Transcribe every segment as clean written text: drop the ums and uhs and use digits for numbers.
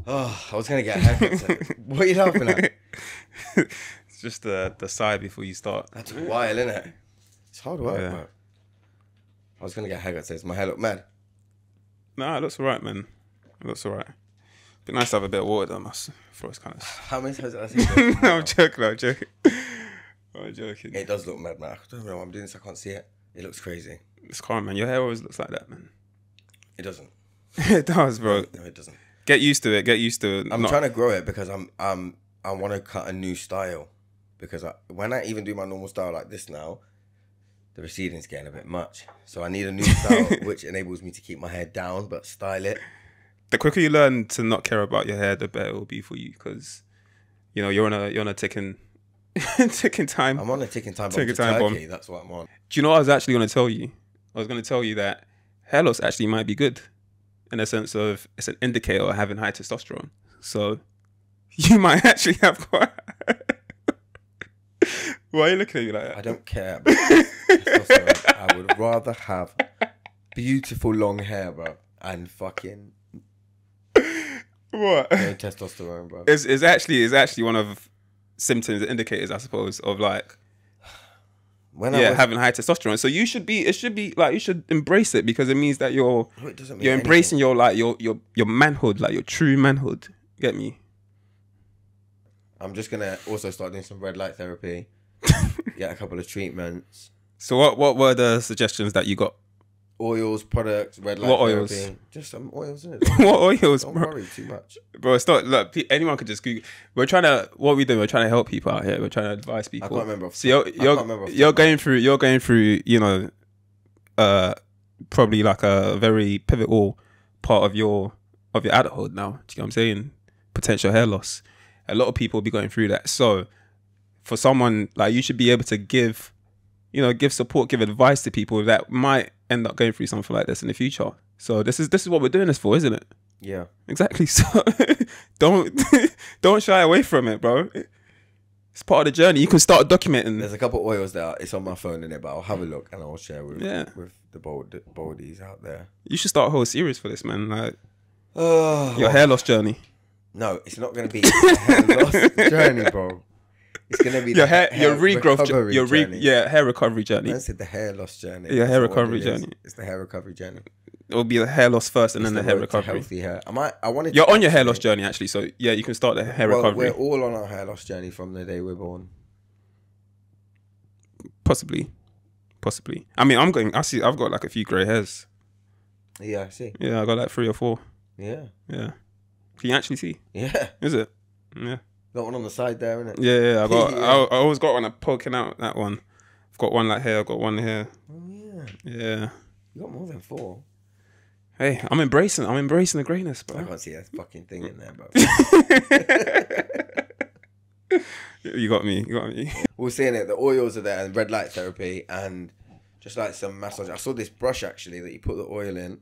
Oh, I was gonna get a haircut. What are you laughing at? It's just the side before you start. That's wild, isn't it? It's hard work, Yeah. bro. I was gonna get a haircut. Says my hair look mad. Nah, it looks alright, man. It looks alright. Be nice to have a bit of water though, before it's kind of. How many times did I say that? I'm joking. I'm joking. It does look mad, man. I don't know why I'm doing this. I can't see it. It looks crazy. It's calm, man. Your hair always looks like that, man. It doesn't. It does, bro. No, it doesn't. Get used to it. Get used to it. I'm trying to grow it because I want to cut a new style, because when I even do my normal style like this now, the receding's getting a bit much. So I need a new style which enables me to keep my hair down but style it. The quicker you learn to not care about your hair, the better it will be for you, because you know you're on a ticking ticking time. I'm on a ticking time bomb. Ticking time bomb. That's what I'm on. Do you know what I was actually going to tell you? I was going to tell you that hair loss actually might be good, in a sense of it's an indicator of having high testosterone. So you might actually have quite. Why are you looking at me like that? I don't care about testosterone. I would rather have beautiful long hair, bro, and fucking What? no testosterone, bro. It's actually one of symptoms, indicators, I suppose, of like having high testosterone. So you should embrace it, because it means that you're embracing your like your manhood, like your true manhood. Get me? I'm just gonna also start doing some red light therapy. Get a couple of treatments. So what were the suggestions that you got? Oils, products, red light What therapy. oils? Just some oils, innit? What oils, Don't bro? worry too much. Bro, it's not. Look, anyone could just Google. What we're doing, we're trying to help people out here. We're trying to advise people. I can't remember. So you're going through, you know, probably like a very pivotal part of your adulthood now. Do you know what I'm saying? Potential hair loss. A lot of people will be going through that. So for someone like you, should be able to give support, give advice to people that might end up going through something like this in the future. So this is what we're doing this for, isn't it? Yeah. Exactly. So don't shy away from it, bro. It's part of the journey. You can start documenting. There's a couple of oils that it's on my phone in it, but I'll have a look and I'll share with the boldies out there. You should start a whole series for this, man. Like Oh, your hair loss journey. no, it's not going to be a hair loss journey, bro. It's going to be Your hair regrowth, journey. hair recovery journey. I said the hair loss journey. Your hair That's what recovery it is. journey. It's the hair recovery journey. It will be the hair loss first, and then the hair road to recovery. healthy hair. I wanted. You're to on your hair actually- loss journey, actually. So yeah, you can start the hair Well, recovery. we're all on our hair loss journey from the day we're born. Possibly. I mean, I've got like a few grey hairs. Yeah, I see. Yeah, I got like 3 or 4. Yeah. Yeah. Can you actually see? Yeah. Is it? Yeah. Got one on the side there, innit? Yeah. I got. Yeah. I always got one poking out. That one. I've got one like here. I've got one here. Oh yeah. Yeah. You got more than 4. Hey, I'm embracing the greyness, I bro. can't see a fucking thing in there, bro. You got me. We're seeing it. The oils are there, and red light therapy, and just like some massage. I saw this brush actually that you put the oil in.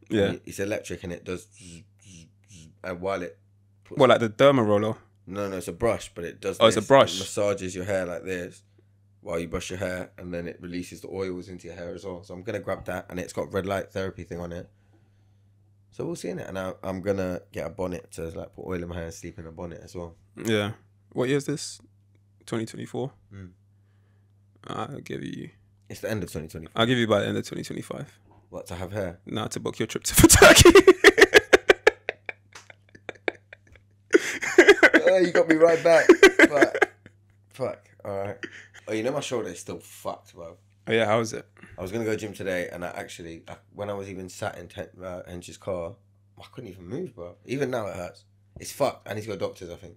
Yeah. It's electric and it does. Zzz, zzz, zzz, and while it. What, like the derma roller? No, it's a brush, but it does. Oh, it's a brush. It massages your hair like this while you brush your hair, and then it releases the oils into your hair as well. So I'm gonna grab that, and it's got red light therapy thing on it. So we'll see in it, and I'm gonna get a bonnet to like put oil in my hair and sleep in a bonnet as well. Yeah. What year is this? 2024. Mm. I'll give you. It's the end of 2024. I'll give you by the end of 2025. What, to have hair? Now to book your trip to Turkey. Oh, you got me right back. Fuck. All right. Oh, you know my shoulder is still fucked, bro. Oh yeah, how is it? I was gonna go gym today, and when I was even sat in Hench's car, I couldn't even move, bro. Even now it hurts. It's fucked. I need to go to doctors, I think.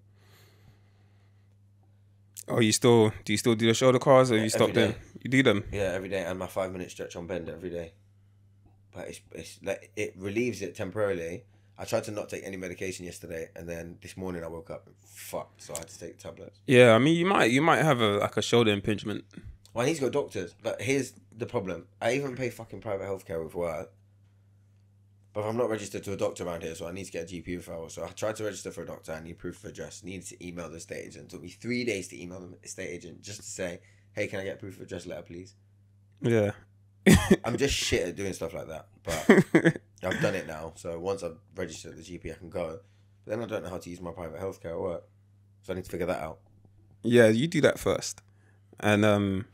Oh, do you still do the shoulder cars, or you stop day. them? You do them? Yeah, every day, and my 5-minute stretch on bend every day. But it's like it relieves it temporarily. I tried to not take any medication yesterday, and then this morning I woke up and fucked, so I had to take tablets. Yeah, I mean, you might have a shoulder impingement. Well, I need to go to doctors, but here's the problem. I even pay fucking private healthcare with work, but I'm not registered to a doctor around here, so I need to get a GP referral. So I tried to register for a doctor. I need proof of address. Needed to email the estate agent. It took me 3 days to email the estate agent just to say, hey, can I get a proof of address letter, please? Yeah. I'm just shit at doing stuff like that, but I've done it now. So once I've registered at the GP, I can go. But then I don't know how to use my private healthcare at work, so I need to figure that out. Yeah, you do that first, and obviously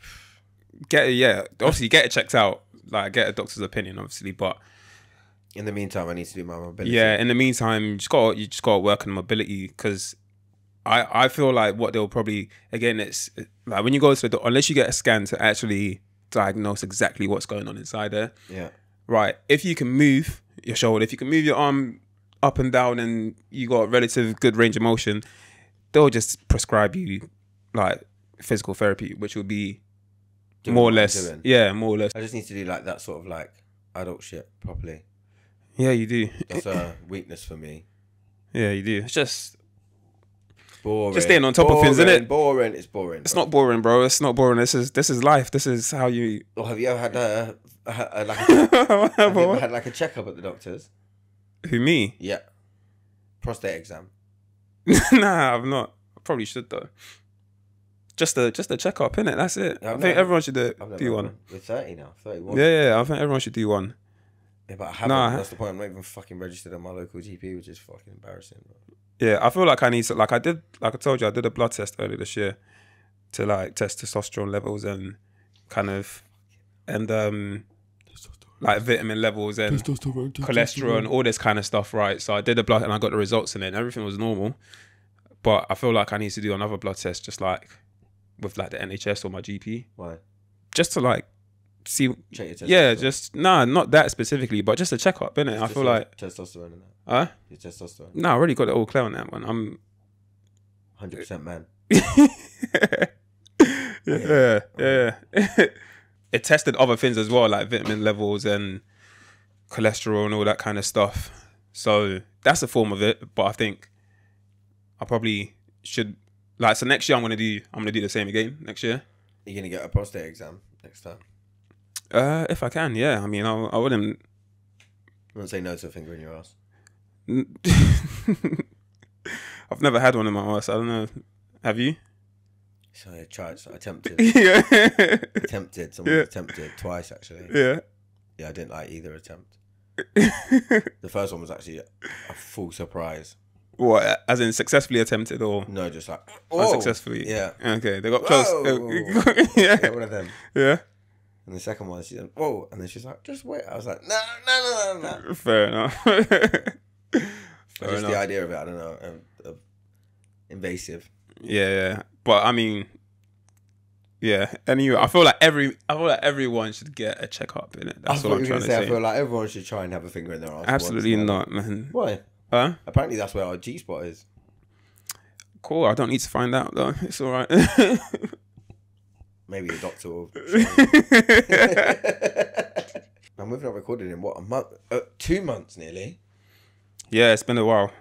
get it checked out. Like, get a doctor's opinion, obviously, but in the meantime, I need to do my mobility. Yeah, in the meantime, you just got to work on mobility, because I feel like what they'll probably, again, it's like when you go to the doctor, unless you get a scan to actually diagnose exactly what's going on inside there. Yeah. Right. If you can move your shoulder, if you can move your arm up and down, and you got relative good range of motion, they'll just prescribe you like physical therapy, which will be more or less. Yeah, more or less. I just need to do like that sort of like adult shit properly. Yeah, you do. That's a weakness for me. Yeah, you do. It's just boring. Just staying on top of things, isn't it? Boring. It's boring. It's not boring, bro. It's not boring. This is life. This is how you. Or have you ever had have you ever had like a checkup at the doctor's? Who, me? Yeah. Prostate exam. Nah, I've not. I probably should though. Just a checkup, innit? That's it. I think everyone should do one. We're 30 now. 31. Yeah. I think everyone should do one. Yeah, but I haven't. That's the point. I'm not even fucking registered at my local GP, which is fucking embarrassing, bro. Yeah, I feel like I need to, like I told you, I did a blood test earlier this year to like test testosterone levels and kind of, and like vitamin levels and cholesterol and all this kind of stuff, right? So I did a blood and I got the results in it and everything was normal. But I feel like I need to do another blood test, just like with like the NHS or my GP. Why? Just to like see. Check your testosterone. Yeah, just not that specifically, but just a checkup, innit? I feel like testosterone in that. Huh? Your testosterone. No, I already got it all clear on that one. I'm 100% man. Yeah. It tested other things as well, like vitamin levels and cholesterol and all that kind of stuff. So that's a form of it. But I think I probably should, like, so next year I'm gonna do the same again next year. You're gonna get a prostate exam next time? If I can, yeah. I mean, I wouldn't. I wouldn't say no to a finger in your ass. I've never had one in my ass. I don't know. Have you? So I tried. So I attempted. Yeah. Attempted. Someone attempted twice actually. Yeah. Yeah, I didn't like either attempt. The first one was actually a full surprise. What? As in successfully attempted or? No, just like unsuccessfully. Yeah. Okay, they got close. Yeah, one of them. Yeah. And the second one, she said, "Whoa!" And then she's like, "Just wait." I was like, "No." Fair enough. Just the idea of it, I don't know, invasive. Yeah. But I mean, yeah. Anyway, I feel like everyone should get a checkup in it. That's what I'm trying to say. I feel like everyone should try and have a finger in their ass. Absolutely not, man. Why? Huh? Apparently, that's where our G spot is. Cool. I don't need to find out though. It's all right. Maybe a doctor will. And we've not recorded in what, a month? 2 months nearly. Yeah, it's been a while.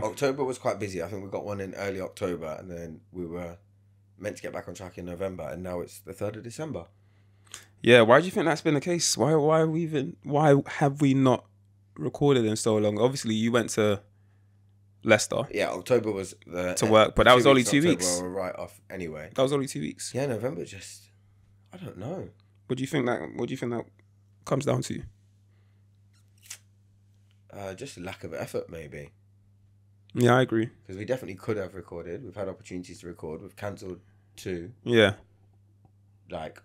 October was quite busy. I think we got one in early October, and then we were meant to get back on track in November, and now it's the 3rd of December. Yeah, why do you think that's been the case? Why have we not recorded in so long? Obviously, you went to Leicester. Yeah, October was to work, but that was only 2 weeks. We're right off anyway. That was only 2 weeks. Yeah, November just, I don't know. What do you think that comes down to? Just a lack of effort, maybe. Yeah, I agree. Because we definitely could have recorded. We've had opportunities to record. We've cancelled 2. Yeah. Like,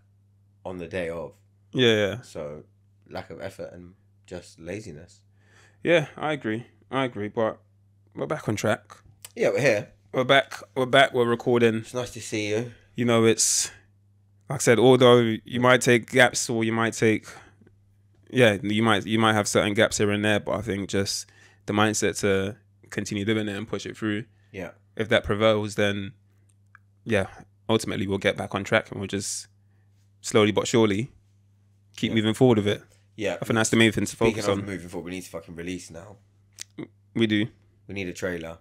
on the day of. Yeah. So, lack of effort and just laziness. Yeah, I agree. But we're back on track. Yeah, we're here. We're back. We're recording. It's nice to see you. You know, it's, like I said, although you might take gaps or you might take... Yeah, you might have certain gaps here and there, but I think just the mindset to continue doing it and push it through. Yeah. If that prevails, then yeah, ultimately we'll get back on track and we'll just slowly but surely keep moving forward with it. Yeah. I think that's the main thing to focus on. Speaking of moving forward, we need to fucking release now. We do. We need a trailer.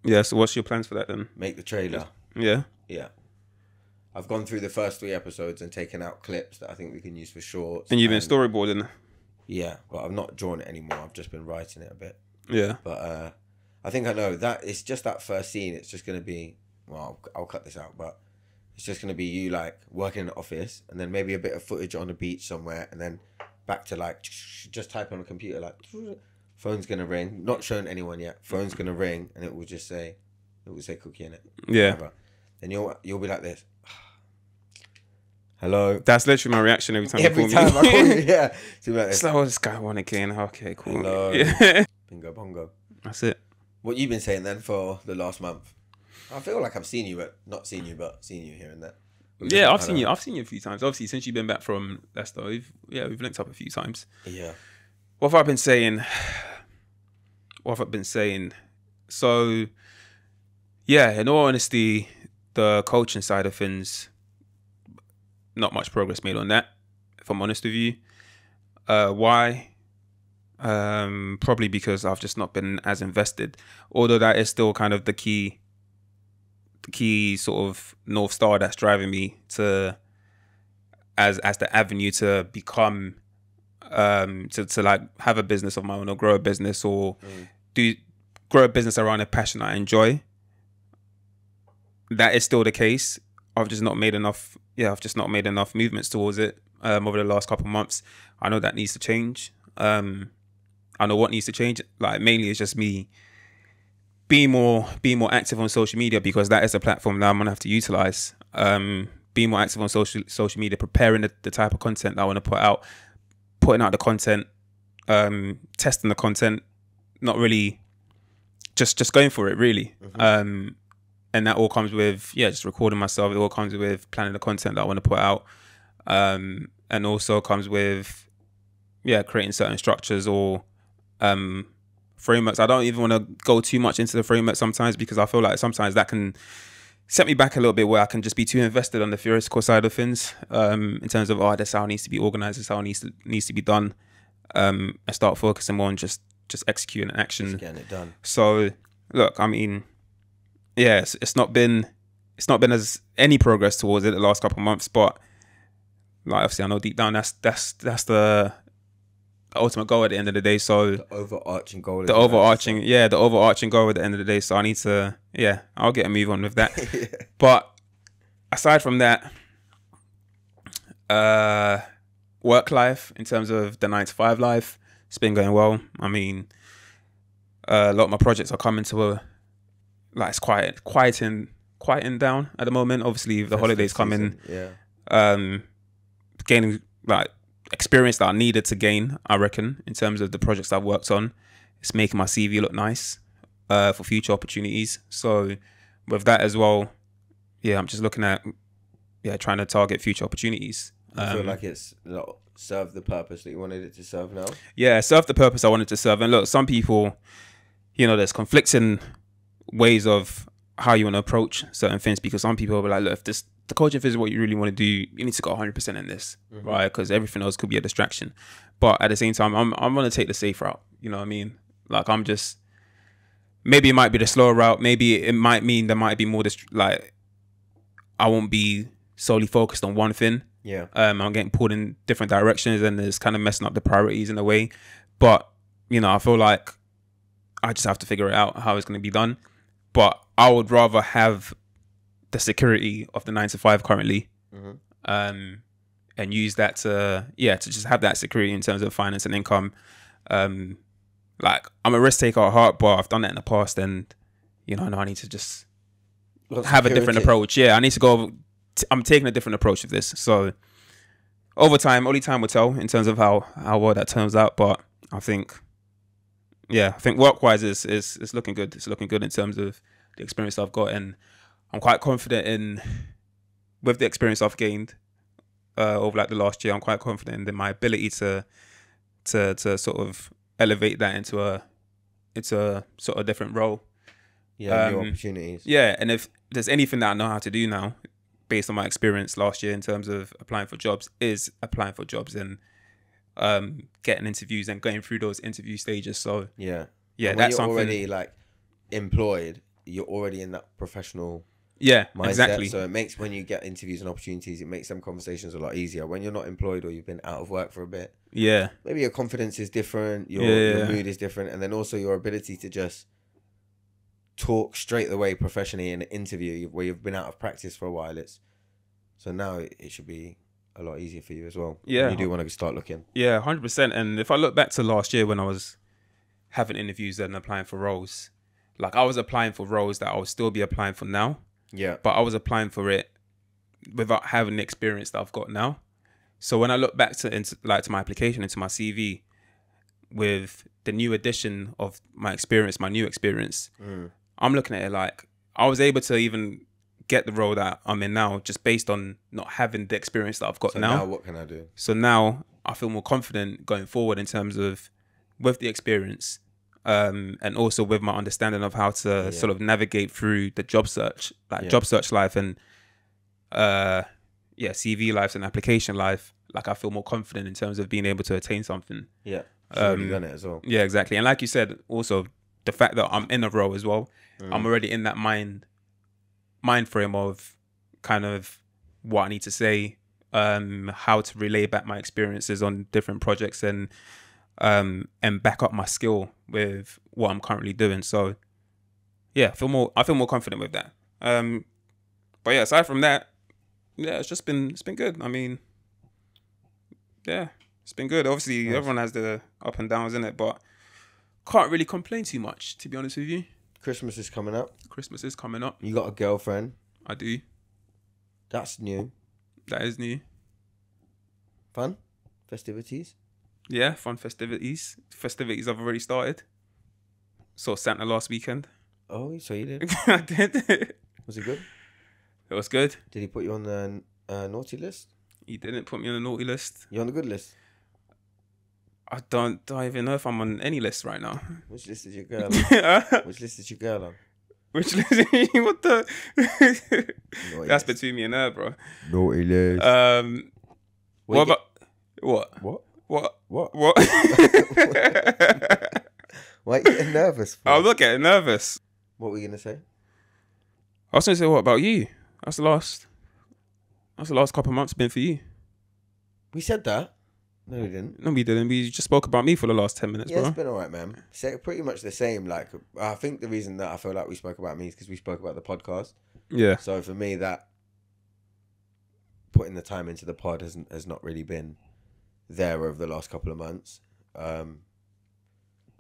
Yeah, so what's your plans for that then? Make the trailer. Yeah. Yeah. I've gone through the first 3 episodes and taken out clips that I think we can use for shorts. And you've been storyboarding? Yeah, but I've not drawn it anymore. I've just been writing it a bit. Yeah. But I think I know that it's just that first scene. It's just going to be, well, I'll cut this out, but it's just going to be you like working in the office and then maybe a bit of footage on the beach somewhere and then back to like just type on a computer like Phone's gonna ring. Not shown anyone yet. Phone's gonna ring, and it will say cookie in it. Yeah. Whatever. Then you'll be like this. Hello. That's literally my reaction every time Every you time call me. I call you, yeah. So like It's this. like, oh, this guy won again. Okay, cool. Hello. Yeah. Bingo bongo. That's it. What you been saying then for the last month? I feel like I've seen you, but not seen you, but seen you here and there. Yeah, I've seen you. I've seen you a few times. Obviously, since you've been back from Leicester, we've linked up a few times. Yeah. What have I been saying? So, yeah, in all honesty, the coaching side of things, not much progress made on that, if I'm honest with you. Why? Probably because I've just not been as invested. Although that is still kind of the key sort of North Star that's driving me to as the avenue to become to like have a business of my own or grow a business or grow a business around a passion I enjoy. That is still the case. I've just not made enough movements towards it over the last couple of months. I know that needs to change. I know what needs to change. Like mainly it's just me being more active on social media, because that is a platform that I'm gonna have to utilize. Being more active on social media, preparing the type of content that I want to put out, putting out the content, testing the content, not really just going for it really. And that all comes with just recording myself. It all comes with planning the content that I want to put out, and also comes with creating certain structures or frameworks. I don't even want to go too much into the framework sometimes, because I feel like sometimes that can set me back a little bit, where I can just be too invested on the theoretical side of things, in terms of this how it needs to be organized, this how it needs to be done, and start focusing more on just executing action, Just getting it done. So look, I mean, it's not been as any progress towards it the last couple of months, but like obviously I know deep down that's the ultimate goal at the end of the day. So The overarching goal. the overarching goal at the end of the day. So I need to, I'll get a move on with that. Yeah. But aside from that, work life, in terms of the 9-to-5 life, it's been going well. I mean, a lot of my projects are coming to it's quieting down at the moment. Obviously, the holidays coming. Yeah. Gaining experience that I needed to gain, I reckon, in terms of the projects I've worked on. It's making my CV look nice for future opportunities. So with that as well, I'm just looking at trying to target future opportunities. I feel like it's served the purpose that you wanted it to serve now. Yeah, served the purpose I wanted to serve. And look, some people, there's conflicting ways of how you want to approach certain things, because some people will be like, look, if the coaching phase is what you really want to do, you need to go 100% in this, right? Because everything else could be a distraction. But at the same time, I'm going to take the safe route. You know what I mean? Like, maybe it might be the slower route. Maybe it might mean there might be more, I won't be solely focused on one thing. Yeah. I'm getting pulled in different directions, and it's kind of messing up the priorities in a way. But, I feel like I just have to figure it out how it's going to be done. But I would rather have the security of the 9-to-5 currently, and use that to just have that security in terms of finance and income. Like, I'm a risk taker at heart, but I've done that in the past, and I know I need to just have a different approach. I need to go. I'm taking a different approach with this. So over time, only time will tell in terms of how well that turns out. But I think work wise is looking good. It's looking good in terms of the experience I've got, and I'm quite confident with the experience I've gained over the last year. I'm quite confident in my ability to sort of elevate that into a sort of different role. New opportunities. Yeah, and if there's anything that I know how to do now, based on my experience last year in terms of applying for jobs, is applying for jobs and getting interviews and going through those interview stages. So and that's you're something. Already employed, you're already in that professional mindset. Exactly. So it makes, when you get interviews and opportunities, it makes them conversations a lot easier. When you're not employed or you've been out of work for a bit, maybe your confidence is different, your mood is different, and then also your ability to just talk straight away professionally in an interview where you've been out of practice for a while. So now it should be a lot easier for you as well. You do want to start looking. 100%. And if I look back to last year when I was having interviews and applying for roles. Like I was applying for roles that I will still be applying for now. Yeah. But I was applying for it without having the experience that I've got now. So when I look back to my application, into my CV, with the new addition of my experience, my new experience, I'm looking at it like I was able to even get the role that I'm in now just based on not having the experience that I've got now. Now what can I do? So now I feel more confident going forward in terms of with the experience, and also with my understanding of how to sort of navigate through the job search, job search life and CV life and application life. Like I feel more confident in terms of being able to attain something. Yeah. Already done it as well. Yeah, exactly. And like you said, also the fact that I'm in a role as well, I'm already in that mind frame of kind of what I need to say, how to relay back my experiences on different projects and back up my skill with what I'm currently doing. So yeah, I feel more confident with that. But yeah, aside from that, yeah, it's been good. I mean, yeah, it's been good. Obviously, everyone has the up and downs in it, but can't really complain too much, to be honest with you. Christmas is coming up. Christmas is coming up. You got a girlfriend. I do. That's new. That is new. Fun? Festivities? Yeah, fun festivities. Festivities have already started. Saw Santa last weekend. Oh, so you did? I did. Was it good? It was good. Did he put you on the naughty list? He didn't put me on the naughty list. You on the good list? I don't even know if I'm on any list right now. Which list is your girl on? Which list is your girl on? Which list? What the? That's between me and her, bro. Naughty list. What about what? What? What? What? What? Why are you getting nervous for? I'm not getting nervous. What were you gonna say? I was gonna say, what about you? That's the last couple of months been for you. We said that. No, we didn't. No, we didn't. We just spoke about me for the last 10 minutes, yeah, bro. It's been alright, man. So pretty much the same. Like, I think the reason that I feel like we spoke about me is because we spoke about the podcast. Yeah. So for me, that putting the time into the pod has not really been there over the last couple of months. But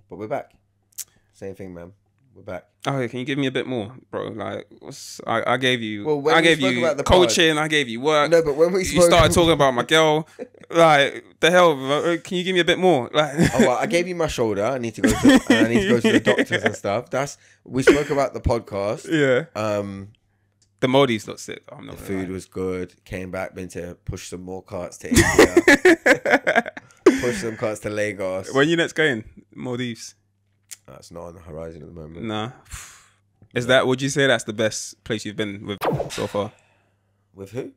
we're back. Same thing, man. We're back. Okay, can you give me a bit more, bro? Like, I gave you, Well, I gave you coaching, I gave you work. No, but when we you started talking about my girl, like the hell, bro? Can you give me a bit more? Like, oh, well, I gave you my shoulder. I need to go to the doctors and stuff. We spoke about the podcast. Yeah. The Maldives look sick. The food was good. Came back, been to push some more carts to India. Push some carts to Lagos. When you next going? Maldives. That's not on the horizon at the moment. Nah. Would you say that's the best place you've been with so far? With who?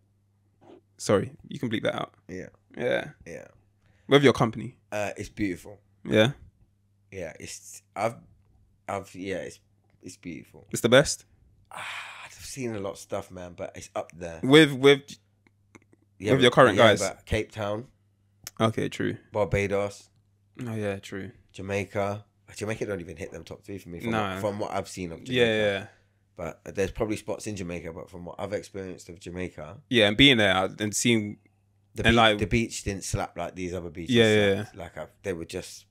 Sorry, you can bleep that out. Yeah. Yeah. Yeah. With your company. It's beautiful. Yeah. Yeah. It's beautiful. It's the best? I've seen a lot of stuff, man, but it's up there. With your current guys? But Cape Town. Okay, true. Barbados. Oh, yeah, true. Jamaica don't even hit them top 3 for me from what I've seen of Jamaica. Yeah. But there's probably spots in Jamaica, but from what I've experienced of Jamaica. Yeah, and being there and seeing... The beach didn't slap like these other beaches. Yeah. Like they were just...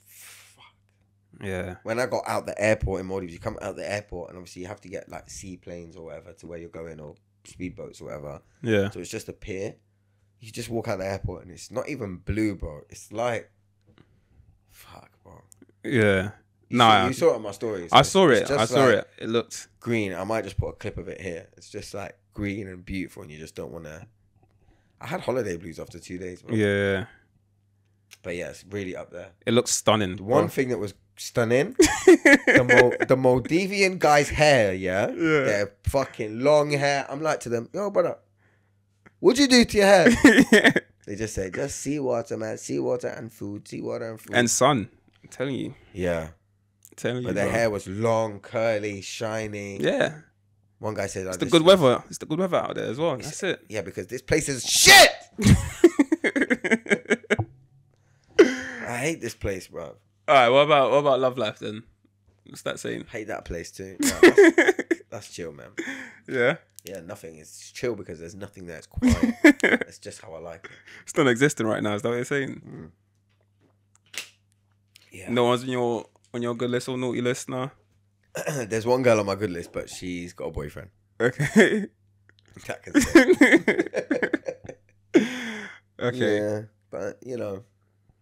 Fuck. Yeah. When I got out the airport in Maldives, you come out the airport and obviously you have to get like seaplanes or whatever to where you're going, or speedboats or whatever. Yeah. So it's just a pier. You just walk out the airport and it's not even blue, bro. It's like... Fuck, bro. Yeah. You saw it on my stories. I saw it. It looked green. I might just put a clip of it here. It's just like green and beautiful, and you just don't want to. I had holiday blues after 2 days, bro. Yeah. But yeah, it's really up there. It looks stunning. One thing that was stunning, the Maldivian guy's hair, yeah? Their fucking long hair. I'm like to them, yo, brother, what'd you do to your hair? They just say, just seawater, man. Seawater and food. Seawater and food. And sun. I'm telling you. Yeah. But their hair was long, curly, shiny. Yeah. One guy said, it's the good weather. It's the good weather out there as well. That's it. Yeah, because this place is shit. I hate this place, bro. All right, what about love life then? What's that saying? Hate that place too. No, that's chill, man. Yeah. Yeah, nothing. It's chill because there's nothing there. It's quiet. It's just how I like it. It's not existing right now. Is that what you're saying? Yeah. No one's in your on your good list or naughty list now? There's one girl on my good list, but she's got a boyfriend. Okay. That can say. Okay. Yeah, but you know,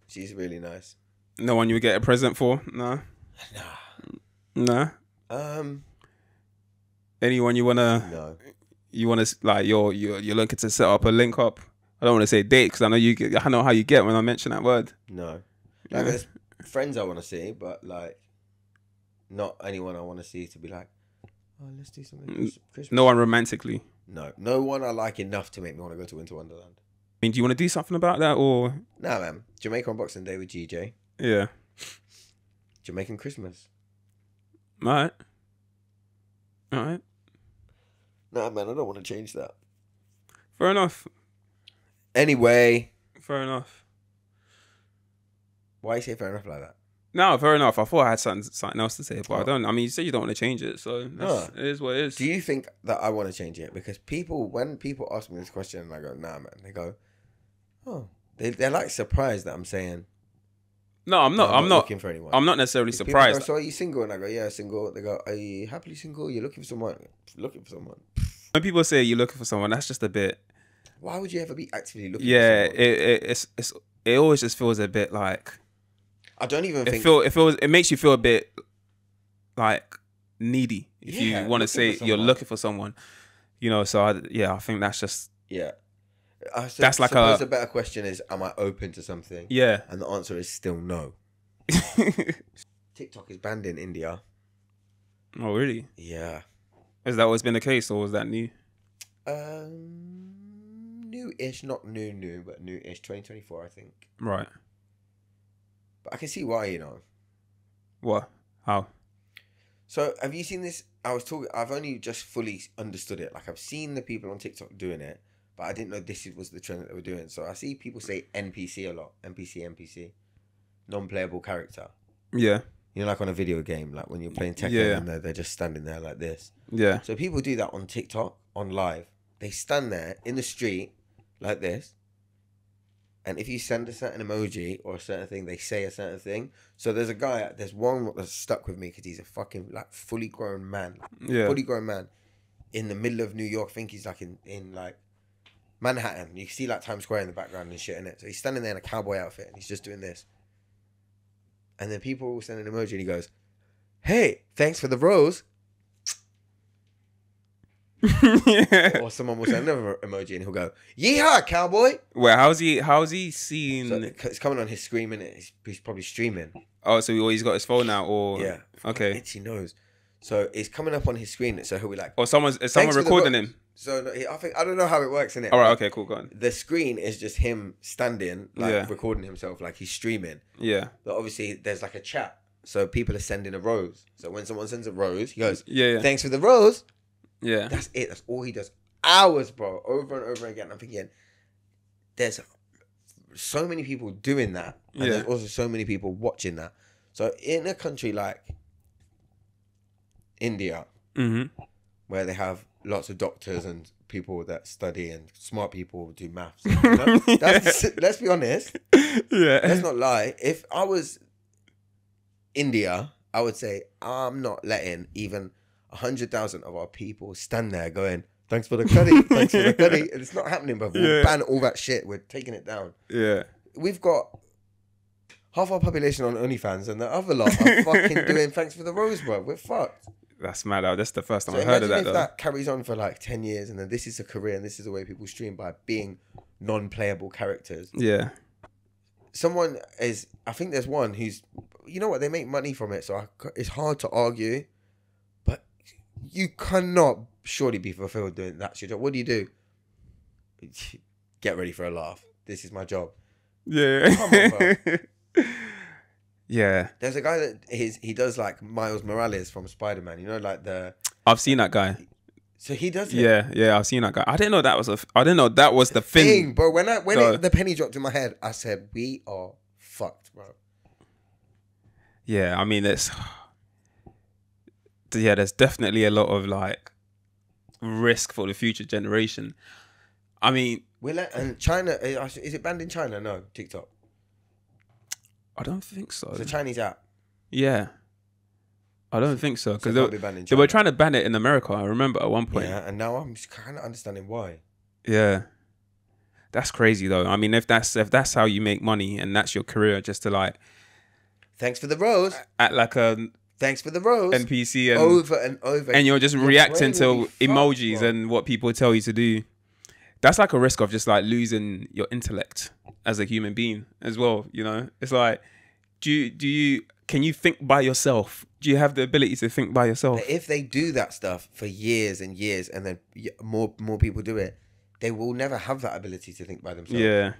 she's really nice. No one you would get a present for? No. Nah. Nah. Anyone you wanna? No. You wanna like you're looking to set up a link up? I don't want to say date because I know you. I know how you get when I mention that word. No. Like there's friends I want to see, but like not anyone I want to see to be like, oh, let's do something. Christmas. No one romantically. No one I like enough to make me want to go to Winter Wonderland. I mean, do you want to do something about that or? Nah, man. Jamaica on Boxing Day with GJ. Yeah. Jamaican Christmas. All right. Nah, man. I don't want to change that. Fair enough. Anyway. Fair enough. Why you say fair enough like that? No, fair enough. I thought I had something else to say, but I don't. I mean, you say you don't want to change it, so it is what it is. Do you think that I want to change it? Because when people ask me this question, and I go, nah, man. They go, oh. They're like surprised that I'm saying. No, I'm not. I'm not looking for anyone. I'm not necessarily surprised. Go, so are you single? And I go, yeah, single. They go, are you happily single? You're looking for someone. Looking for someone. When people say you're looking for someone, that's just a bit. Why would you ever be actively looking? Yeah, for someone? it always just feels a bit like. I don't even think it makes you feel a bit like needy if you want to say you're looking for someone, you know. So I think that's just that's like a better question is, am I open to something? Yeah, and the answer is still no. TikTok is banned in India. Oh really? Yeah. Has that always been the case, or was that new? New-ish, not new, but new-ish. 2024, I think. Right. But I can see why, you know. What? How? So, have you seen this? I've only just fully understood it. Like, I've seen the people on TikTok doing it, but I didn't know this was the trend that they were doing. So, I see people say NPC a lot. NPC. Non-playable character. Yeah. You know, like on a video game, like when you're playing Tekken and they're just standing there like this. Yeah. So, people do that on TikTok, on live. They stand there in the street like this. And if you send a certain emoji or a certain thing, they say a certain thing. So there's one that's stuck with me because he's a fucking like fully grown man. Fully grown man in the middle of New York. I think he's like in like Manhattan. You can see like Times Square in the background and shit in it. So he's standing there in a cowboy outfit and he's just doing this. And then people will send an emoji and he goes, hey, thanks for the rose. Or someone will send another emoji and he'll go, yeehaw, cowboy. Well, how's he seen? So it's coming on his screen and he's probably streaming. Oh, so he's got his phone out, or yeah, okay, itchy nose. So it's coming up on his screen, so he'll be like, or is someone recording him? So I don't know how it works in it. All right, okay, cool, go on. The screen is just him standing, like recording himself, like he's streaming. Yeah. But obviously, there's like a chat, so people are sending a rose. So when someone sends a rose, he goes, thanks for the rose. Yeah. That's it. That's all he does. Hours, bro. Over and over again. I'm thinking, there's so many people doing that. And there's also so many people watching that. So in a country like India, where they have lots of doctors and people that study and smart people who do maths. You know? Let's be honest. Yeah. Let's not lie. If I was India, I would say, I'm not letting even 100,000 of our people stand there going, thanks for the cutty, thanks for the cutty. And it's not happening, but we'll ban all that shit. We're taking it down. Yeah. We've got half our population on OnlyFans and the other lot are fucking doing thanks for the rose, bro. We're fucked. That's mad. That's the first time I heard of that. If that carries on for like 10 years and then this is a career and this is the way people stream by being non-playable characters. Yeah. I think there's one who's, you know what, they make money from it. So it's hard to argue. You cannot surely be fulfilled doing that's your job. What do you do? Get ready for a laugh. This is my job. Yeah. Come on, bro. Yeah. There's a guy that he does like Miles Morales from Spider-Man. You know, like I've seen that guy. So he does it. Yeah, I've seen that guy. I didn't know that was the thing. Bro, when the penny dropped in my head, I said, we are fucked, bro. Yeah, I mean there's definitely a lot of like risk for the future generation. I mean, and China, is it banned in China? No, TikTok. I don't think so. It's a Chinese app. Yeah. I don't think so, So because it can't be banned in they were China. trying to ban it in America. I remember at one point. Yeah, and now I'm kind of understanding why. Yeah, that's crazy though. I mean, if that's how you make money and that's your career, just to like Thanks for the rose. act like a Thanks for the rose. NPC and over and over. and you're just Your reacting brain will to be emojis fucked, bro. and what people tell you to do. That's like a risk of just like losing your intellect as a human being as well. You know, it's like, can you think by yourself? Do you have the ability to think by yourself? But if they do that stuff for years and years, and then more people do it, they will never have that ability to think by themselves. Yeah.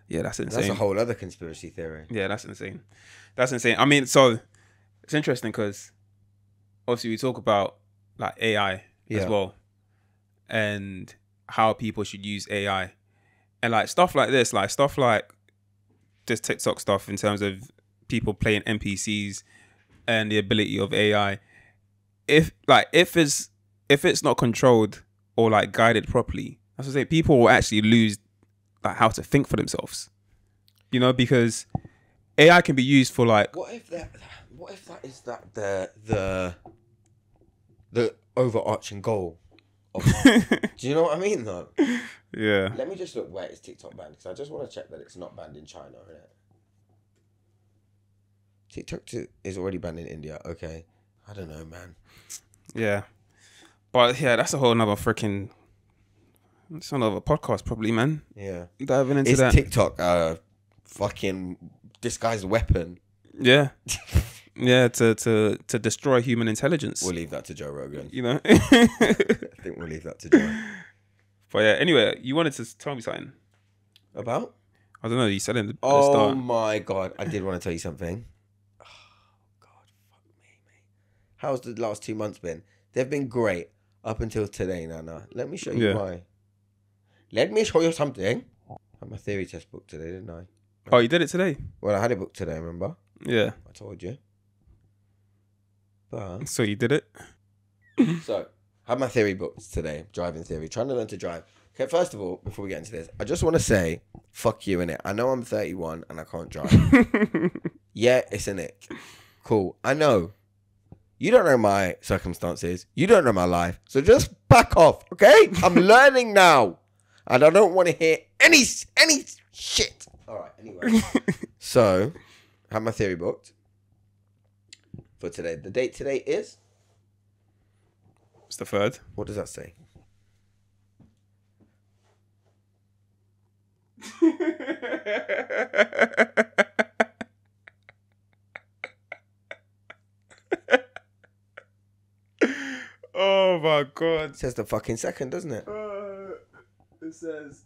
Yeah, that's insane. That's a whole other conspiracy theory. Yeah, that's insane. That's insane. I mean, so it's interesting because obviously we talk about like AI as well, and how people should use AI, and like stuff like this TikTok stuff in terms of people playing NPCs and the ability of AI. If it's not controlled or like guided properly, I was gonna say people will actually lose like how to think for themselves. You know, because AI can be used for like. What if that is the overarching goal? Do you know what I mean, though? Yeah. Let me just look where it's TikTok banned, because I just want to check that it's not banned in China, innit? TikTok is already banned in India. Okay, I don't know, man. Yeah, but yeah, that's a whole nother freaking. It's another podcast, probably, man. Yeah, diving into is that. TikTok a fucking disguised weapon? Yeah. Yeah, to destroy human intelligence. We'll leave that to Joe Rogan. You know? I think we'll leave that to Joe. But yeah, anyway, you wanted to tell me something. About? I don't know, you said in the Oh start. my God, I did want to tell you something. Oh God, fuck me, mate. How's the last 2 months been? They've been great up until today, Nana. Let me show you why. Let me show you something. I had my theory test booked today, didn't I? Oh, you did it today? Well, I had it booked today, remember? Yeah. I told you. But So you did it? so, I had my theory booked today, driving theory, trying to learn to drive. Okay, first of all, before we get into this, I just want to say, fuck you, innit? I know I'm 31 and I can't drive. Yeah, it's an ick. Cool. I know. You don't know my circumstances. You don't know my life. So just back off, okay? I'm learning now. And I don't want to hear any shit. All right, anyway. So, I have my theory booked for today. The date today is? It's the 3rd. What does that say? Oh my God. It says the fucking 2nd, doesn't it? It says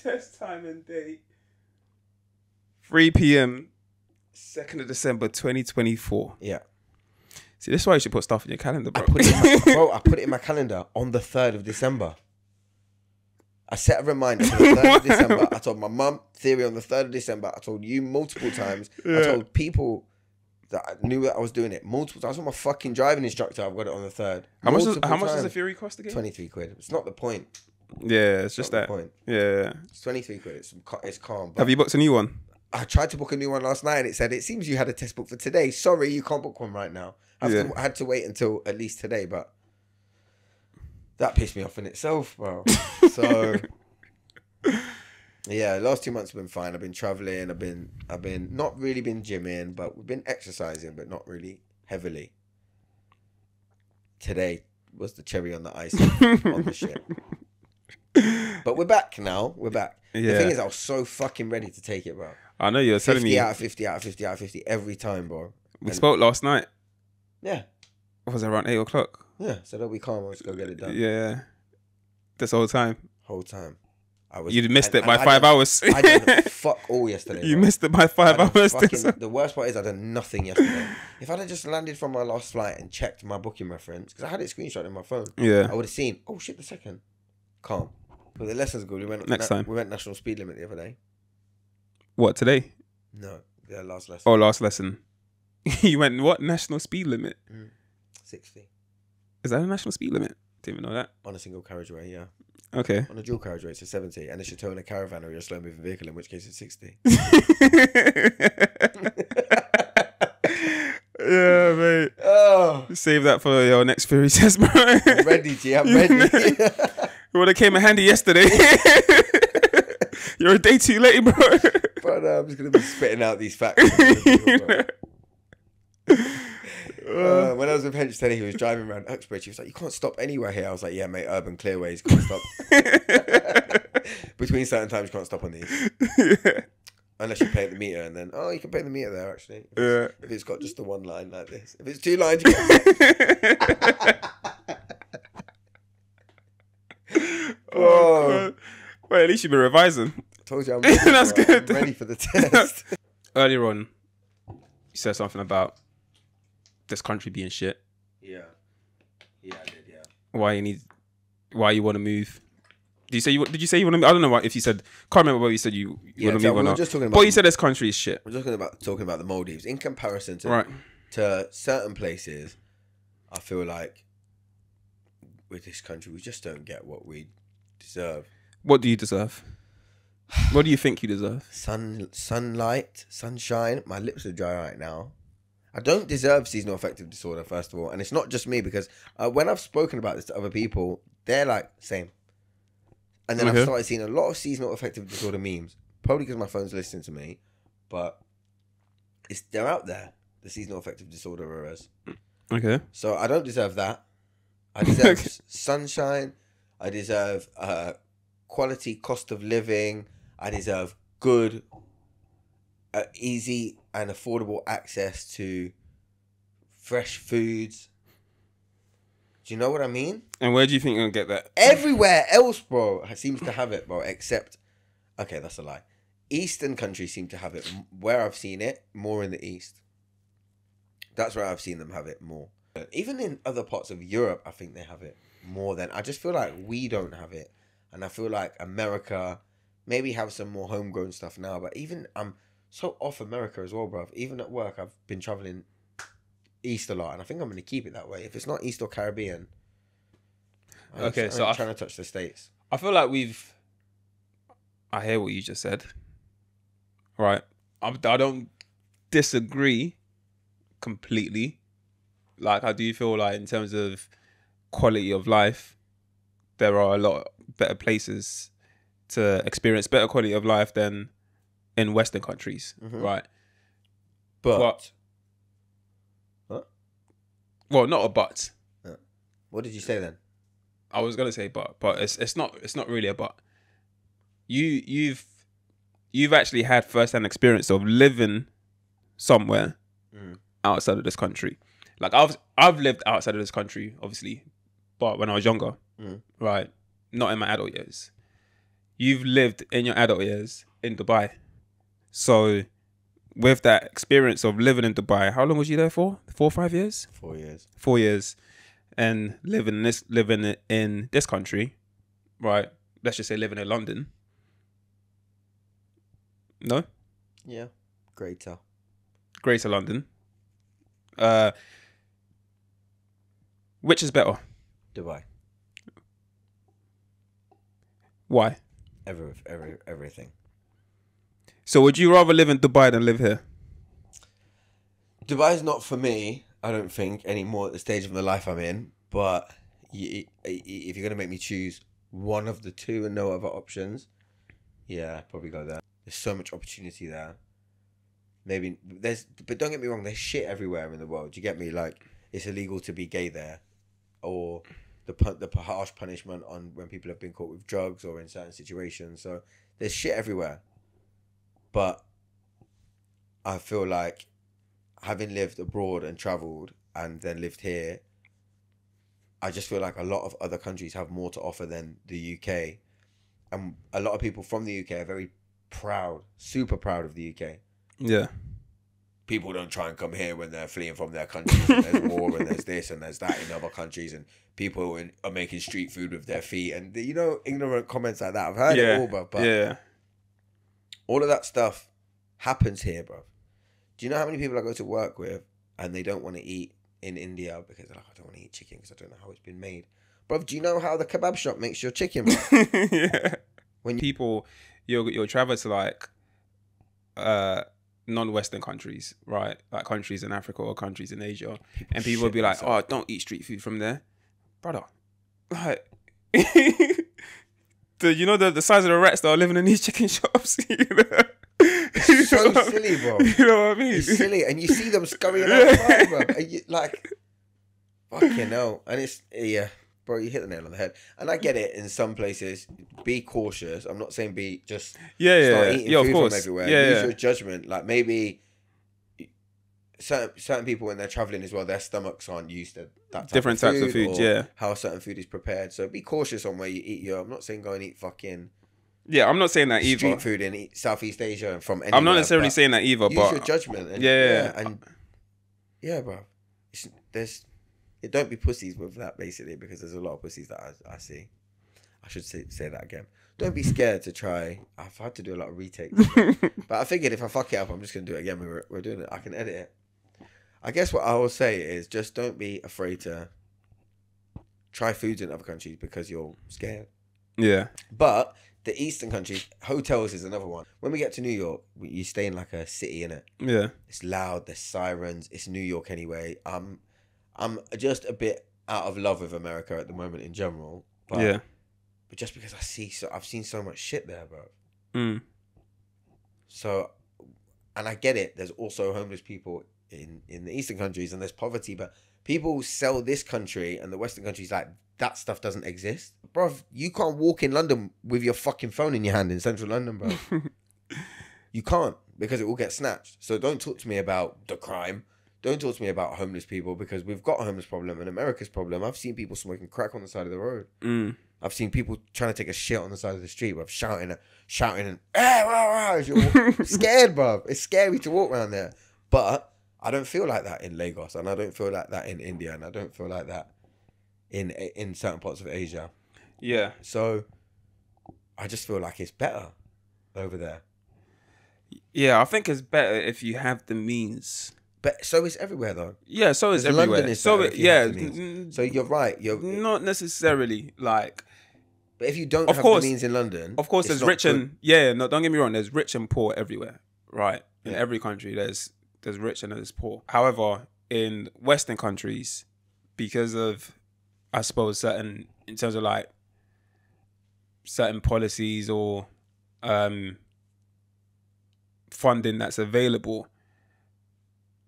test time and date 3 p.m. 2nd of December 2024. Yeah. See, this is why you should put stuff in your calendar, bro. I put it in my calendar on the 3rd of December. I set a reminder for the 3rd of December. I told my mum theory on the 3rd of December. I told you multiple times. Yeah. I told people that I knew that I was doing it multiple times. I told my fucking driving instructor I've got it on the 3rd. How much does Multiple the theory cost again? 23 quid. It's not the point. Yeah, it's just Not that. the point. Yeah. It's 23 quid. It's calm. But Have you booked a new one? I tried to book a new one last night and it said, it seems you had a test book for today. Sorry, you can't book one right now. I had to wait until at least today, but that pissed me off in itself, bro. So, yeah, last 2 months have been fine. I've been traveling. I've been not really been gymming, but we've been exercising, but not really heavily. Today was the cherry on the ice on the shit. But we're back now. We're back. Yeah. The thing is, I was so fucking ready to take it, bro. I know you're telling 50 me. out of 50 out of 50 out of 50 every time, bro. We spoke last night. Yeah. Was it around 8 o'clock? Yeah. So that we calm. Let's go get it done. Yeah. This whole time. Whole time. You missed it by 5 hours. I did fuck all yesterday. You bro. missed it by 5 hours. The worst part is I done nothing yesterday. If I'd have just landed from my last flight and checked my booking reference, because I had it screenshot in my phone, Yeah. I would have seen, oh shit, the 2nd. Calm. But the lesson's good. We went Next time. We went national speed limit the other day. What, today? No, the last lesson. Oh, last lesson. You went, what? National speed limit? 60. Is that a national speed limit? Didn't even know that. On a single carriageway, yeah. Okay. On a dual carriageway, it's a 70. And if you're towing a caravan or you're a slow moving vehicle, in which case it's 60. Yeah, mate. Oh, Save that for your next theory test, bro. I'm ready, G. I'm ready. It would have came in handy yesterday. You're a day too late, bro. But I'm just gonna be spitting out these facts. When I was with Hench today, he was driving around Uxbridge. He was like, "You can't stop anywhere here." I was like, "Yeah, mate, urban clearways can't stop." Between certain times, you can't stop on these. Yeah. Unless you pay the meter, and then you can pay the meter there actually. Yeah. If it's got just the one line like this. If it's two lines, you can... Oh, well, at least you've been revising. Told you I'm ready. That's good. I'm ready for the test. Earlier on, you said something about this country being shit. Yeah, I did. Yeah. Why you want to move? Did you say you want to move? I don't know if you said. Can't remember whether you said you want to move or not. Just talking about. But you said this country is shit. We're just talking about the Maldives in comparison right. to certain places. I feel like with this country, we just don't get what we deserve. What do you deserve? What do you think you deserve? Sunlight, sunshine. My lips are dry right now. I don't deserve seasonal affective disorder, first of all. And it's not just me, because when I've spoken about this to other people, they're like, same. And then I've started seeing a lot of seasonal affective disorder memes. Probably because my phone's listening to me. But they're out there, the seasonal affective disorder errors. Okay. So I don't deserve that. I deserve sunshine. I deserve quality cost of living. I deserve good, easy and affordable access to fresh foods. Do you know what I mean? And where do you think you're going to get that? Everywhere else, bro, seems to have it, bro, except... Okay, that's a lie. Eastern countries seem to have it. Where I've seen it, more in the East. That's where I've seen them have it more. Even in other parts of Europe, I think they have it more than... I just feel like we don't have it. And I feel like America maybe have some more homegrown stuff now. But even... I'm so off America as well, bro. Even at work, I've been traveling East a lot. And I think I'm going to keep it that way. If it's not East or Caribbean... I'm trying to touch the States. I feel like I hear what you just said. Right. I don't disagree completely. Like, I do feel like in terms of quality of life, there are a lot better places to experience better quality of life than in Western countries. Mm-hmm. Right. But what? Well, not a but. What did you say then? I was gonna say but it's not really a but. You've actually had first-hand experience of living somewhere outside of this country. Like I've lived outside of this country, obviously, but when I was younger, right, not in my adult years. You've lived in your adult years in Dubai, so with that experience of living in Dubai, how long was you there for? 4 or 5 years? 4 years. 4 years. And living in this country, right? Let's just say living in London. No? Yeah. Greater London. Which is better? Dubai. Why? Everything. So would you rather live in Dubai than live here? Dubai's not for me, I don't think, anymore at the stage of my life I'm in. But if you're going to make me choose one of the two and no other options, yeah, I'd probably go there. There's so much opportunity there. But don't get me wrong, there's shit everywhere in the world. Do you get me? Like, it's illegal to be gay there. Or the harsh punishment on when people have been caught with drugs or in certain situations. So there's shit everywhere. But I feel like having lived abroad and travelled and then lived here, I just feel like a lot of other countries have more to offer than the UK. And a lot of people from the UK are very proud, super proud of the UK. Yeah. People don't try and come here when they're fleeing from their countries. And there's war and there's this and there's that in other countries. And people are making street food with their feet. And, you know, ignorant comments like that. I've heard it all, bro. But yeah. All of that stuff happens here, bro. Do you know how many people I go to work with and they don't want to eat in India because they're like, I don't want to eat chicken because I don't know how it's been made. Bro, do you know how the kebab shop makes your chicken, bro? Yeah. When people, you'll travel to like non-Western countries, right? Like countries in Africa or countries in Asia, and people will be like, "Oh, don't eat street food from there, brother." Like, the size of the rats that are living in these chicken shops. It's so silly, bro. You know what I mean? It's silly, and you see them scurrying outside, bro. And you, like, fucking hell. And it's bro, you hit the nail on the head. And I get it. In some places, be cautious. I'm not saying be just start eating food from everywhere. Use your judgment. Like maybe certain people when they're traveling as well, their stomachs aren't used to that different types of food. Yeah, how certain food is prepared. So be cautious on where you eat your. I'm not saying go and eat fucking. Yeah, I'm not saying that either. Street food in Southeast Asia and from anywhere. I'm not necessarily saying that either, use but your judgment. And, bro. Don't be pussies with that, basically, because there's a lot of pussies that I see. I should say that again. Don't be scared to try. I've had to do a lot of retakes, but I figured if I fuck it up, I'm just gonna do it again. We're doing it. I can edit it. I guess what I will say is just don't be afraid to try foods in other countries because you're scared. Yeah, but. The Eastern countries, hotels is another one. When we get to New York, you stay in like a city, innit? Yeah. It's loud, there's sirens, it's New York anyway. I'm just a bit out of love with America at the moment in general. But just because I've seen so much shit there, bro. So, and I get it, there's also homeless people in the Eastern countries and there's poverty, but people sell this country and the Western countries like that stuff doesn't exist. Bro, you can't walk in London with your fucking phone in your hand in central London, bro. You can't because it will get snatched. So don't talk to me about the crime. Don't talk to me about homeless people because we've got a homeless problem and America's problem. I've seen people smoking crack on the side of the road. I've seen people trying to take a shit on the side of the street, bro, shouting and hey, rah, rah, you're scared, bro. It's scary to walk around there. But I don't feel like that in Lagos, and I don't feel like that in India, and I don't feel like that in certain parts of Asia. Yeah. So I just feel like it's better over there. Yeah, I think it's better if you have the means. But so is everywhere, though. Yeah, so is everywhere. London is so you're right. Not necessarily like. But if you don't have the means in London, of course, there's rich and no. Don't get me wrong. There's rich and poor everywhere, right? In every country, there's rich and there's poor. However, in Western countries, because of, I suppose, in terms of like certain policies or funding that's available,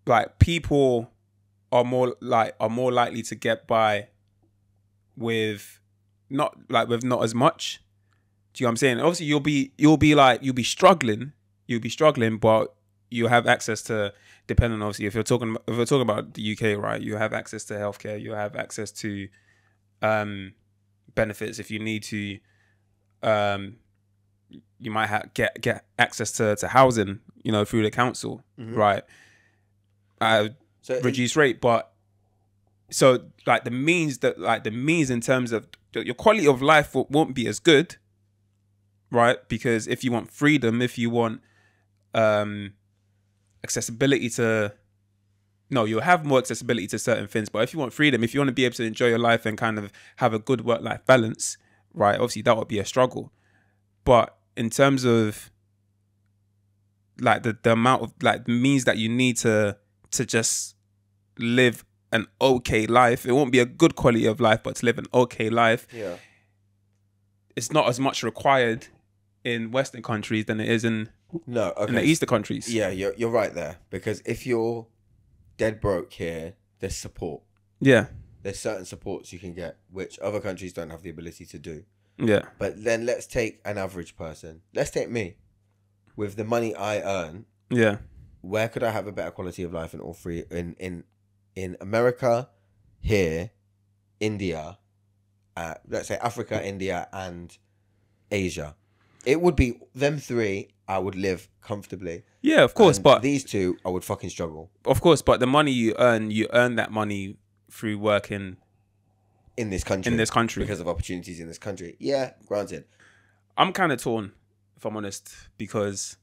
like people are more likely to get by with not as much. Do you know what I'm saying? Obviously, you'll be struggling, but you have access to, depending on, obviously, if we're talking about the UK, right? You have access to healthcare. You have access to benefits if you need to. You might get access to housing, through the council, right? Reduced rate, but so the means in terms of your quality of life won't be as good, right? Because if you want freedom, if you want accessibility to, you'll have more accessibility to certain things, but if you want freedom, if you want to be able to enjoy your life and kind of have a good work-life balance, right, obviously that would be a struggle. But in terms of like the amount of like means that you need to just live an okay life, it won't be a good quality of life, but to live an okay life, it's not as much required in Western countries than it is in the Eastern countries. Yeah, you're right there, because if you're dead broke here, there's support. Yeah, there's certain supports you can get which other countries don't have the ability to do. Yeah, but then let's take an average person. Let's take me with the money I earn. Yeah, where could I have a better quality of life in all three? In America, here, India, let's say Africa, India, and Asia. It would be them three. I would live comfortably. Yeah, of course, but these two, I would fucking struggle. Of course, but the money you earn that money through working in this country because of opportunities in this country. Yeah, granted. I'm kind of torn, if I'm honest, because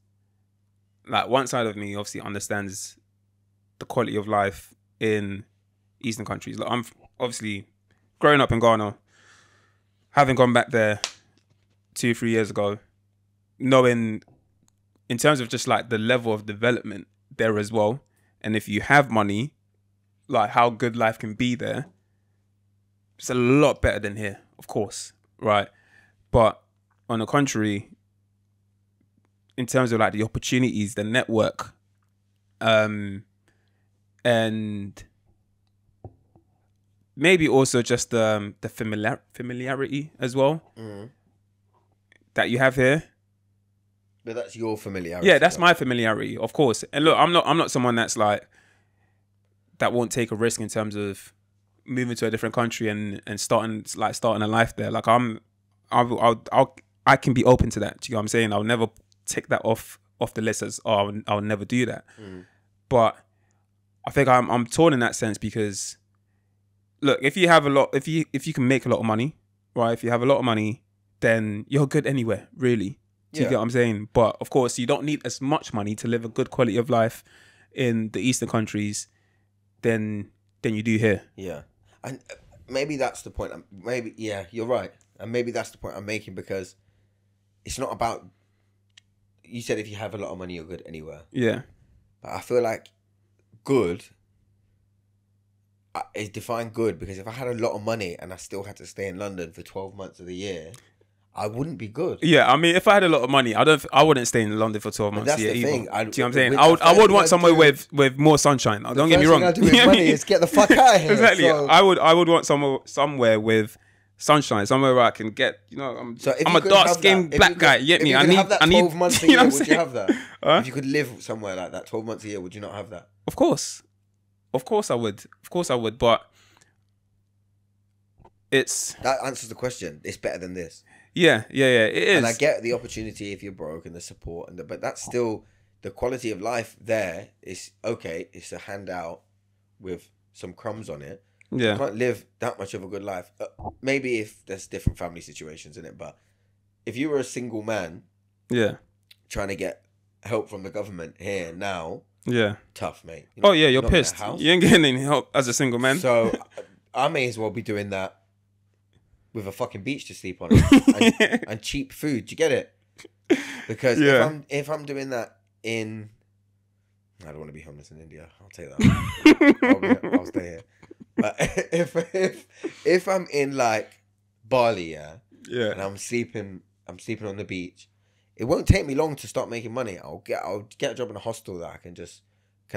like one side of me obviously understands the quality of life in Eastern countries. Like I'm obviously growing up in Ghana, having gone back there 2-3 years ago, knowing in terms of just like the level of development there as well, and if you have money, like how good life can be there, it's a lot better than here, of course, right? But on the contrary, in terms of like the opportunities, the network, and maybe also just the familiarity as well that you have here. But that's your familiarity. Yeah, that's my familiarity, of course. And look, I'm not someone that's like that won't take a risk in terms of moving to a different country and starting a life there. Like I can be open to that. Do you know what I'm saying? I'll never take that off the list as I'll never do that. But I think I'm torn in that sense because look, if you can make a lot of money, right? If you have a lot of money, then you're good anywhere, really. Do you get what I'm saying? But of course, you don't need as much money to live a good quality of life in the Eastern countries than you do here. Yeah, and maybe that's the point. Maybe you're right, and maybe that's the point I'm making because it's not about. You said if you have a lot of money, you're good anywhere. Yeah, but I feel like good is defined good because if I had a lot of money and I still had to stay in London for 12 months of the year, I wouldn't be good. Yeah, I mean, if I had a lot of money, I wouldn't stay in London for 12 months a year either. Do you know what I'm saying? I would want somewhere with more sunshine. Don't get me wrong. The first thing I do with money is get the fuck out of here. Exactly. So. I would want somewhere with sunshine, somewhere where I can get, I'm a dark skinned black guy. You get me? I need 12 months a year. Would you have that? Huh? If you could live somewhere like that 12 months a year, would you not have that? Of course I would. Of course I would. But that answers the question. It's better than this. Yeah, it is. And I get the opportunity if you're broke and the support, but that's still the quality of life there is okay. It's a handout with some crumbs on it. Yeah. You can't live that much of a good life. Maybe if there's different family situations in it, but if you were a single man, trying to get help from the government here now, tough, mate. You're pissed. You ain't getting any help as a single man. So I may as well be doing that with a fucking beach to sleep on and cheap food. Do you get it? Because if I'm doing that in, I don't want to be homeless in India. I'll take that. I'll stay here. But if I'm in like Bali, and I'm sleeping on the beach, it won't take me long to start making money. I'll get a job in a hostel that I can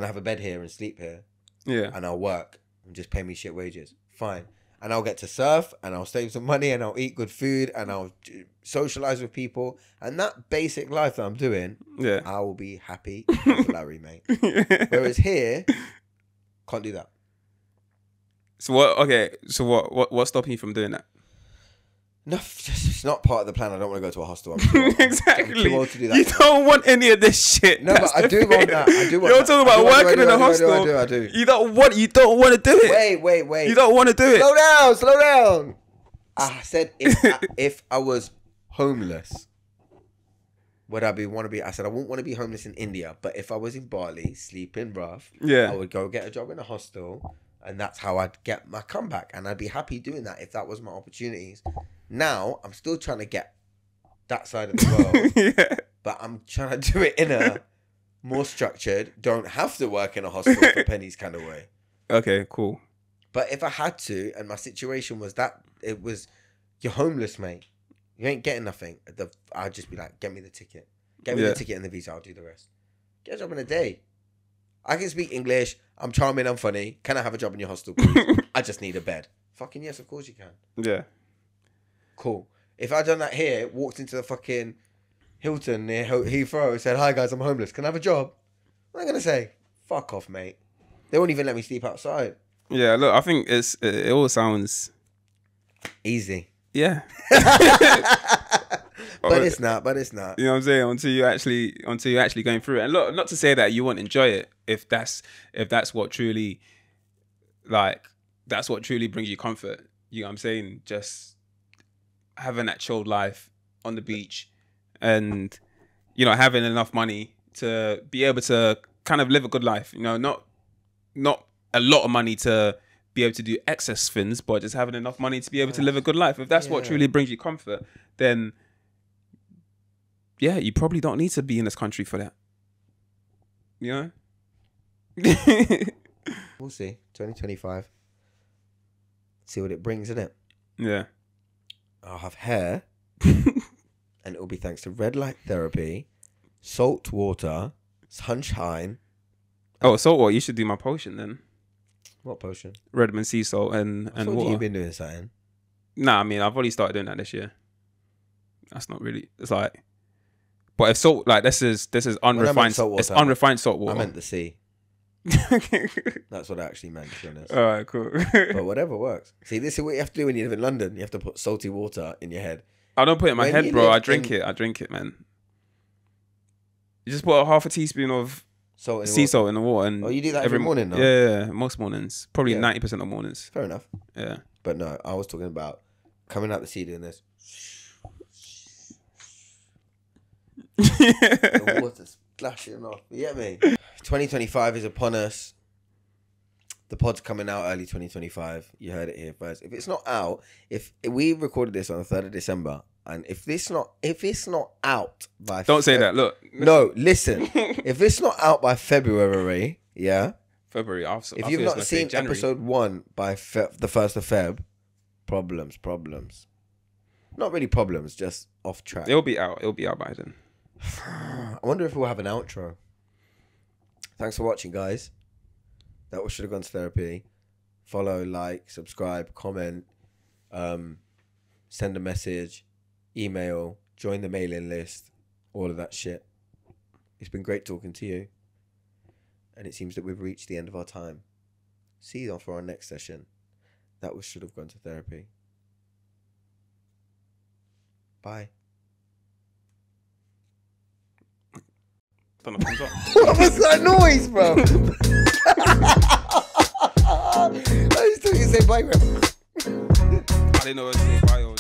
have a bed here and sleep here. Yeah. And I'll work and just pay me shit wages. Fine. And I'll get to surf and I'll save some money and I'll eat good food and I'll socialize with people. And that basic life that I'm doing, I will be happy as Larry, mate. Whereas here, can't do that. So what's stopping you from doing that? No, it's not part of the plan. I don't want to go to a hostel. Exactly. I'm too old to do that. You don't want any of this shit. No, but I do want that. You're talking about working in a hostel. I do. You don't want to do it. Wait. You don't want to do it. Slow down. I said if I was homeless, would I want to be? I said I wouldn't want to be homeless in India, but if I was in Bali, sleeping rough, I would go get a job in a hostel, and that's how I'd get my comeback, and I'd be happy doing that if that was my opportunities. Now I'm still trying to get that side of the world, but I'm trying to do it in a more structured, don't have to work in a hostel for pennies kind of way. Okay, cool. But if I had to, and my situation was that it was, you're homeless, mate. You ain't getting nothing. I'd just be like, get me the ticket. Get me the ticket and the visa. I'll do the rest. Get a job in a day. I can speak English. I'm charming. I'm funny. Can I have a job in your hostel, please? I just need a bed. Fucking yes, of course you can. Yeah. Cool. If I'd done that here, walked into the fucking Hilton near Heathrow, said, hi guys, I'm homeless. Can I have a job? What am I going to say? Fuck off, mate. They won't even let me sleep outside. Yeah, look, I think it all sounds easy. Yeah. But it's not. You know what I'm saying? Until you're actually going through it. And look, not to say that you won't enjoy it if that's what truly brings you comfort. You know what I'm saying? Just having that chilled life on the beach and, having enough money to be able to kind of live a good life. Not a lot of money to be able to do excess things, but just having enough money to be able to live a good life. If that's what truly brings you comfort, then yeah, you probably don't need to be in this country for that. You know? We'll see. 2025. See what it brings, innit? Yeah. I'll have hair, and it will be thanks to red light therapy, salt water, sunshine. Oh, salt water. You should do my potion then. What potion? Redmond sea salt and water. You've been doing something. Nah, I mean, I've already started doing that this year. That's not really. It's like, but if salt, like this is unrefined. Salt water, it's unrefined salt water. I meant the sea. That's what I actually meant, to be honest. All right, cool. But whatever works. See, this is what you have to do when you live in London. You have to put salty water in your head. I don't put it in my When head, you bro. live I drink it. I drink it, man. You just put a half a teaspoon of sea salt in the water, and you do that every morning, though? Yeah, most mornings. Probably Yeah. 90% of mornings. Fair enough. Yeah. But no, I was talking about coming out the sea doing this. The water's splashing off. You get me? 2025 is upon us. The pod's coming out early 2025. You heard it here first. If it's not out, if we recorded this on the 3rd of December, and if it's not out by Don't say that. Look. No, listen. If it's not out by February, yeah. February. If you've not seen episode 1 by the 1st of Feb, problems. Not really problems, just off track. It'll be out. It'll be out by then. I wonder if we'll have an outro. Thanks for watching, guys. That was Should Have Gone to Therapy. Follow, like, subscribe, comment, send a message, email, join the mailing list, all of that shit. It's been great talking to you. And it seems that we've reached the end of our time. See you for our next session. That was Should Have Gone to Therapy. Bye. What was that noise, bro? I just thought you say bye, bro. I didn't know it was bye or